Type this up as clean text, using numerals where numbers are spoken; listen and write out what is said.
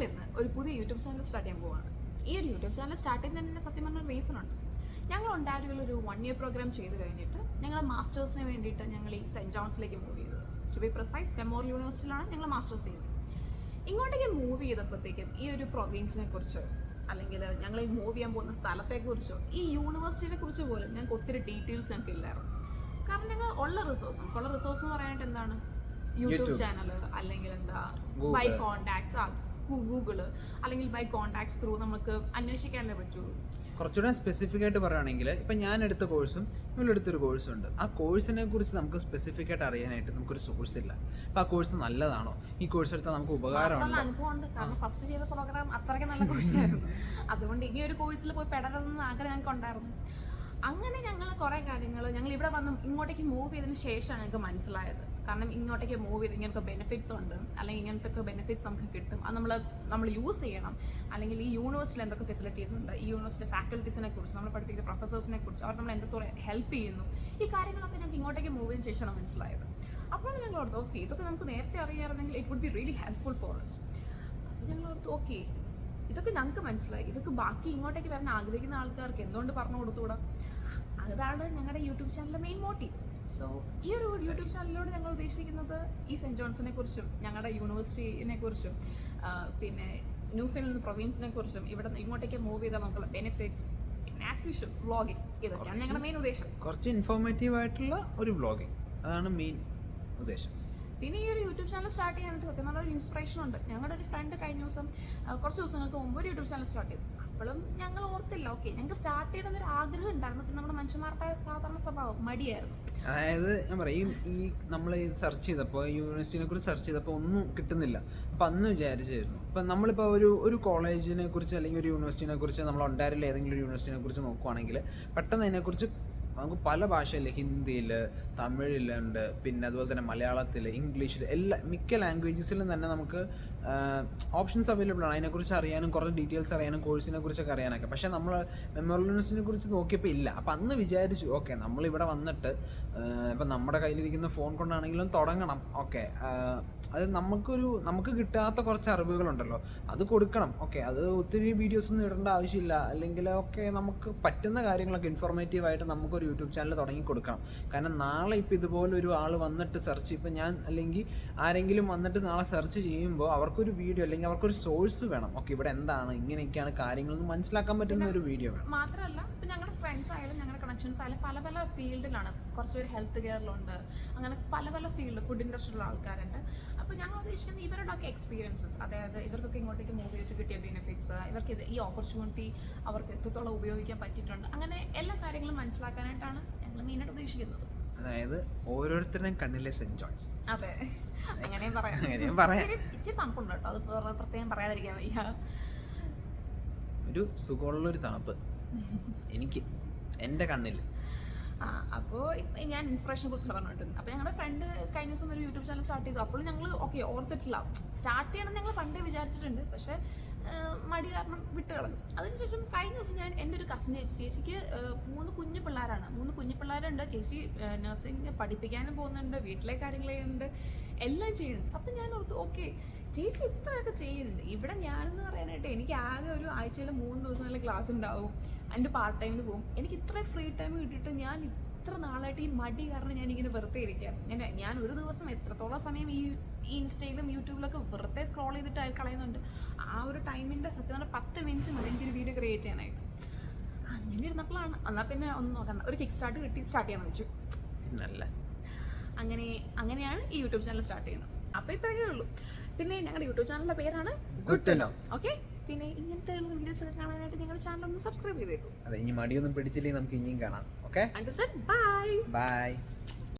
ഇന്ന് ഒരു പുതിയ യൂട്യൂബ് ചാനൽ സ്റ്റാർട്ട് ചെയ്യാൻ പോവാണ്. ഈ ഒരു യൂട്യൂബ് ചാനൽ സ്റ്റാർട്ട് ചെയ്യുന്നതിന് സത്യം പറഞ്ഞ റീസൺ ഉണ്ട്. ഞങ്ങൾ ഉണ്ടായിരുന്നൊരു 1 year പ്രോഗ്രാം ചെയ്ത് കഴിഞ്ഞിട്ട് ഞങ്ങൾ മാസ്റ്റേഴ്സിന് വേണ്ടിയിട്ട് ഞങ്ങൾ ഈ സെൻറ്റ് ജോൺസിലേക്ക് മൂവ് ചെയ്തത്. ടു ബി പ്രിസൈസ് മെമ്മോറിയൽ യൂണിവേഴ്സിറ്റിയിലാണ് ഞങ്ങൾ മാസ്റ്റേഴ്സ് ചെയ്തത്. ഇങ്ങോട്ടേക്ക് മൂവ് ചെയ്തപ്പോഴത്തേക്കും ഈ ഒരു പ്രൊവിൻസിനെ കുറിച്ചോ അല്ലെങ്കിൽ ഞങ്ങൾ ഈ മൂവ് ചെയ്യാൻ പോകുന്ന സ്ഥലത്തെക്കുറിച്ചോ ഈ യൂണിവേഴ്സിറ്റിയെ കുറിച്ച് പോലും ഞങ്ങൾക്ക് ഒത്തിരി ഡീറ്റെയിൽസ് ഞങ്ങൾക്ക് ഇല്ലായിരുന്നു. കാരണം ഞങ്ങൾ ഉള്ള റിസോഴ്സ് എന്ന് പറയാനായിട്ട് എന്താണ് യൂട്യൂബ് ചാനൽ അല്ലെങ്കിൽ എന്താ ബൈ കോണ്ടാക്ട്സ് ഗൂഗിള് അല്ലെങ്കിൽ ബൈ കോണ്ടാക്ട്സ് ത്രൂ നമുക്ക് അന്വേഷിക്കാനേ പറ്റുള്ളൂ. കുറച്ചുകൂടെ സ്പെസിഫിക് ആയിട്ട് പറയുകയാണെങ്കിൽ ഇപ്പം ഞാൻ എടുത്ത കോഴ്സും നിങ്ങളെടുത്തൊരു കോഴ്സും ഉണ്ട്. ആ കോഴ്സിനെ കുറിച്ച് നമുക്ക് സ്പെസിഫിക് ആയിട്ട് അറിയാനായിട്ട് നമുക്കൊരു സോഴ്സ് ഇല്ല. അപ്പം ആ കോഴ്സ് നല്ലതാണോ, ഈ കോഴ്സ് എടുത്താൽ നമുക്ക് ഉപകാരമുണ്ട്. അനുഭവമുണ്ട്. കാരണം ഫസ്റ്റ് ചെയ്ത പ്രോഗ്രാം അത്രയ്ക്ക് നല്ല കോഴ്സായിരുന്നു. അതുകൊണ്ട് ഇനി ഒരു കോഴ്സിൽ പോയി പെടരുതെന്ന് ആഗ്രഹം ഞങ്ങൾക്ക് ഉണ്ടായിരുന്നു. അങ്ങനെ ഞങ്ങൾ കുറേ കാര്യങ്ങൾ ഞങ്ങൾ ഇവിടെ വന്ന് ഇങ്ങോട്ടേക്ക് മൂവ് ചെയ്തതിന് ശേഷമാണ് ഞങ്ങൾക്ക് മനസ്സിലായത്. കാരണം ഇങ്ങോട്ടേക്ക് മൂവ് ചെയ്ത് ഇങ്ങനത്തെ ബെനിഫിറ്റ്സ് ഉണ്ട്, അല്ലെങ്കിൽ ഇങ്ങനത്തെ ബെനിഫിറ്റ്സ് നമുക്ക് കിട്ടും. അത് നമ്മൾ യൂസ് ചെയ്യണം. അല്ലെങ്കിൽ ഈ യൂണിവേഴ്സിറ്റിയിൽ എന്തൊക്കെ ഫെസിലിറ്റീസ് ഉണ്ട്, ഈ യൂണിവേഴ്സിറ്റി ഫാക്കൽറ്റീസിനെ കുറിച്ച്, നമ്മൾ പഠിപ്പിക്കുന്ന പ്രൊഫസേഴ്സിനെ കുറിച്ച്, അവർ നമ്മൾ എന്തൊക്കെ ഹെൽപ്പ് ചെയ്യുന്നു, ഈ കാര്യങ്ങളൊക്കെ ഞങ്ങൾക്ക് ഇങ്ങോട്ടേക്ക് മൂവ് ചെയ്തതിന് ശേഷമാണ് മനസ്സിലായത്. അപ്പോഴാണ് ഞങ്ങൾ ഓർത്ത് ഓക്കെ ഇതൊക്കെ നമുക്ക് നേരത്തെ അറിയാമായിരുന്നെങ്കിൽ it would be really helpful for us. അപ്പോൾ ഞങ്ങൾ ഓർത്ത് ഓക്കെ ഇതൊക്കെ ഞങ്ങൾക്ക് മനസ്സിലായി, ഇതൊക്കെ ബാക്കി ഇങ്ങോട്ടേക്ക് വരാൻ ആഗ്രഹിക്കുന്ന ആൾക്കാർക്ക് എന്തുകൊണ്ട് പറഞ്ഞു കൊടുത്തുകൂടാ. അതാണ് ഞങ്ങളുടെ യൂട്യൂബ് ചാനലിലെ മെയിൻ മോട്ടീവ്. സോ ഈ ഒരു യൂട്യൂബ് ചാനലിലൂടെ ഞങ്ങൾ ഉദ്ദേശിക്കുന്നത് ഈ സെൻറ്റ് ജോൺസിനെ കുറിച്ചും ഞങ്ങളുടെ യൂണിവേഴ്സിറ്റിനെ കുറിച്ചും പിന്നെ ന്യൂഫിൽഡ് പ്രൊവിൻസിനെ കുറിച്ചും ഇവിടെ ഇങ്ങോട്ടേക്ക് മൂവ് ചെയ്താൽ നമുക്കുള്ള ബെനിഫിറ്റ്സ്, ആസ് യൂഷ്വൽ വ്ളോഗിങ്, ഇതൊക്കെയാണ് ഞങ്ങളുടെ മെയിൻ ഉദ്ദേശം. കുറച്ച് ഇൻഫോർമേറ്റീവ് ആയിട്ടുള്ള ഒരു വ്ളോഗിങ്, അതാണ് മെയിൻ ഉദ്ദേശം. പിന്നെ ഈ ഒരു യൂട്യൂബ് ചാനൽ സ്റ്റാർട്ട് ചെയ്യാനായിട്ട് സത്യം പറഞ്ഞ ഒരു ഇൻസ്പിറേഷൻ ഉണ്ട്. ഞങ്ങളുടെ ഒരു ഫ്രണ്ട് കഴിഞ്ഞ ദിവസം കുറച്ച് ദിവസങ്ങൾക്ക് മുമ്പ് ഒരു യൂട്യൂബ് ചാനൽ സ്റ്റാർട്ട് ചെയ്തു. അപ്പോഴും ഞങ്ങൾ ഓർത്തില്ല ഓക്കെ ഞങ്ങൾക്ക് സ്റ്റാർട്ട് ചെയ്യണമെന്നൊരു ആഗ്രഹം ഉണ്ടായിരുന്നു. പിന്നെ നമ്മുടെ മനുഷ്യന്മാരുടെ സാധാരണ സ്വഭാവം മടിയായിരുന്നു. അതായത് ഞാൻ പറയും, ഈ നമ്മൾ സെർച്ച് ചെയ്തപ്പോൾ യൂണിവേഴ്സിറ്റിനെ കുറിച്ച് സെർച്ച് ചെയ്തപ്പോൾ ഒന്നും കിട്ടുന്നില്ല. അപ്പം അന്ന് വിചാരിച്ചായിരുന്നു ഇപ്പം നമ്മളിപ്പോൾ ഒരു കോളേജിനെ കുറിച്ച് അല്ലെങ്കിൽ ഒരു യൂണിവേഴ്സിറ്റിനെ കുറിച്ച് നമ്മൾ ഉണ്ടായിരുന്നില്ല ഏതെങ്കിലും ഒരു യൂണിവേഴ്സിറ്റിനെ കുറിച്ച് നോക്കുവാണെങ്കിൽ പെട്ടെന്ന് അതിനെക്കുറിച്ച് നമുക്ക് പല ഭാഷയിൽ, ഹിന്ദിയിൽ, തമിഴിലുണ്ട്, പിന്നെ അതുപോലെ തന്നെ മലയാളത്തിൽ, ഇംഗ്ലീഷിൽ, മിക്ക ലാംഗ്വേജസിലും തന്നെ നമുക്ക് ഓപ്ഷൻസ് അവൈലബിൾ ആണ്. അതിനെക്കുറിച്ച് അറിയാനും കുറച്ച് ഡീറ്റെയിൽസ് അറിയാനും കോഴ്സിനെ കുറിച്ചൊക്കെ അറിയാനൊക്കെ. പക്ഷേ നമ്മൾ മെമ്മോറിയൽ യൂണിവേഴ്സിറ്റിനെ കുറിച്ച് നോക്കിയപ്പോൾ ഇല്ല. അപ്പോൾ അന്ന് വിചാരിച്ചു ഓക്കെ നമ്മളിവിടെ വന്നിട്ട് ഇപ്പം നമ്മുടെ കയ്യിലിരിക്കുന്ന ഫോൺ കൊണ്ടാണെങ്കിലും തുടങ്ങണം. ഓക്കെ അത് നമുക്ക് കിട്ടാത്ത കുറച്ച് അറിവുകളുണ്ടല്ലോ, അത് കൊടുക്കണം. ഓക്കെ അത് ഒത്തിരി വീഡിയോസൊന്നും ഇടേണ്ട ആവശ്യമില്ല. അല്ലെങ്കിൽ ഓക്കെ നമുക്ക് പറ്റുന്ന കാര്യങ്ങളൊക്കെ ഇൻഫോർമേറ്റീവായിട്ട് നമുക്കൊരു യൂട്യൂബ് ചാനൽ തുടങ്ങി കൊടുക്കണം. കാരണം നാളെ ഇപ്പോൾ ഇതുപോലെ ഒരു ആൾ വന്നിട്ട് സെർച്ച്, ഇപ്പം ഞാൻ അല്ലെങ്കിൽ ആരെങ്കിലും വന്നിട്ട് നാളെ സെർച്ച് ചെയ്യുമ്പോൾ അവർക്കൊരു വീഡിയോ അല്ലെങ്കിൽ അവർക്കൊരു സോഴ്സ് വേണം. ഓക്കെ ഇവിടെ എന്താണ് ഇങ്ങനെയൊക്കെയാണ് കാര്യങ്ങളെന്ന് മനസ്സിലാക്കാൻ പറ്റുന്ന ഒരു വീഡിയോ വേണം. മാത്രമല്ല ഇപ്പം ഞങ്ങളുടെ ഫ്രണ്ട്സ് ആയാലും ഞങ്ങളുടെ കണക്ഷൻസ് ആയാലും പല പല ഫീൽഡിലാണ്. കുറച്ച് പേര് ഹെൽത്ത് കെയറിലുണ്ട്, അങ്ങനെ പല പല ഫീൽഡ്, ഫുഡ് ഇൻഡസ്ട്രിയിലുള്ള ആൾക്കാരുണ്ട്. അപ്പോൾ ഞങ്ങൾ ഉദ്ദേശിക്കുന്നത് ഇവരുടെയൊക്കെ എക്സ്പീരിയൻസസ്, അതായത് ഇവർക്കൊക്കെ ഇങ്ങോട്ടേക്ക് മൂവ് ചെയ്തിട്ട് കിട്ടിയ ബെനിഫിറ്റ്സ്, ഇവർക്ക് ഈ ഓപ്പർച്യൂണിറ്റി അവർക്ക് എത്രത്തോളം ഉപയോഗിക്കാൻ പറ്റിയിട്ടുണ്ട്, അങ്ങനെ എല്ലാ കാര്യങ്ങളും മനസ്സിലാക്കാനായിട്ടാണ് ഞങ്ങൾ മെയിനായിട്ട് ഉദ്ദേശിക്കുന്നത്. അതായത് ഓരോരുത്തരുടെയും കണ്ണിലെ സെൻറ്റ് ജോൺസ്. അതെ, അങ്ങനെയും പറയാം. ഇച്ചിരി തണുപ്പുണ്ട് കേട്ടോ, അത് പ്രത്യേകം പറയാതിരിക്കാൻ വയ്യ. ഒരു സുഖമുള്ളൊരു തണുപ്പ് എനിക്ക് എൻ്റെ കണ്ണിൽ. അപ്പോൾ ഞാൻ ഇൻസ്പിറേഷനെ കുറിച്ച് പറഞ്ഞിട്ടുണ്ട്. അപ്പോൾ ഞങ്ങളുടെ ഫ്രണ്ട് കഴിഞ്ഞ ദിവസം ഒരു യൂട്യൂബ് ചാനൽ സ്റ്റാർട്ട് ചെയ്തു. അപ്പോൾ ഞങ്ങൾ ഓക്കെ ഓർത്തിട്ടില്ല, സ്റ്റാർട്ട് ചെയ്യണമെന്ന് ഞങ്ങൾ പണ്ടേ വിചാരിച്ചിട്ടുണ്ട്. പക്ഷേ മടി കാരണം വിട്ട് കളഞ്ഞു. അതിനുശേഷം കഴിഞ്ഞ ദിവസം ഞാൻ എൻ്റെ ഒരു കസിൻ ചേച്ചിക്ക് 3 കുഞ്ഞു പിള്ളേരാണ്. 3 കുഞ്ഞു പിള്ളേരുണ്ട്. ചേച്ചി നഴ്സിംഗ് പഠിപ്പിക്കാനും പോകുന്നുണ്ട്, വീട്ടിലെ കാര്യങ്ങൾ ചെയ്യുന്നുണ്ട്, എല്ലാം ചെയ്യുന്നുണ്ട്. അപ്പം ഞാൻ ഓർത്തു ഓക്കെ ചേച്ചി ഇത്രയൊക്കെ ചെയ്യുന്നുണ്ട്, ഇവിടെ ഞാനെന്ന് പറയാനായിട്ട് എനിക്ക് ആകെ ഒരു ആഴ്ചയിൽ 3 ദിവസങ്ങളിൽ ക്ലാസ് ഉണ്ടാവും, എൻ്റെ പാർട്ട് ടൈമിന് പോകും. എനിക്ക് ഇത്രയും ഫ്രീ ടൈം കിട്ടിയിട്ട് ഞാൻ ഇത്ര നാളായിട്ട് ഈ മടി കാരണം ഞാനിങ്ങനെ വെറുതെ ഇരിക്കുകയാണ്. ഞാൻ ഒരു ദിവസം എത്രത്തോളം സമയം ഈ ഇൻസ്റ്റയിലും യൂട്യൂബിലൊക്കെ വെറുതെ സ്ക്രോൾ ചെയ്തിട്ട് കളയുന്നുണ്ട്. ആ ഒരു ടൈമിൻ്റെ സത്യം പറഞ്ഞാൽ 10 മിനിറ്റ് മതി എനിക്കൊരു വീഡിയോ ക്രിയേറ്റ് ചെയ്യാനായിട്ട്. അങ്ങനെ ഇരുന്നപ്പോഴാണ് എന്നാൽ പിന്നെ ഒന്നും നോക്കണ്ട, ഒരു കിക്ക് സ്റ്റാർട്ട് കിട്ടി, സ്റ്റാർട്ട് ചെയ്യാമെന്ന് വെച്ചു. നല്ല അങ്ങനെയാണ് ഈ യൂട്യൂബ് ചാനൽ സ്റ്റാർട്ട് ചെയ്യുന്നത്. അപ്പോൾ ഇത്രയൊക്കെ ഉള്ളൂ. പിന്നെ ഞങ്ങളുടെ യൂട്യൂബ് ചാനലിൻ്റെ പേരാണ് ഗുഡ് ടു നോ. ഓക്കെ, പിന്നെ ഇങ്ങനത്തെ വീഡിയോസ് ഒക്കെ കാണാനായിട്ട് ഞങ്ങളുടെ ചാനൽ ഒന്ന് സബ്സ്ക്രൈബ് ചെയ്തേക്കും. അതെ, ഇനി മടിയൊന്നും പിടിച്ചില്ലെങ്കിൽ നമുക്ക് ഇനിയും കാണാം. Okay, bye bye.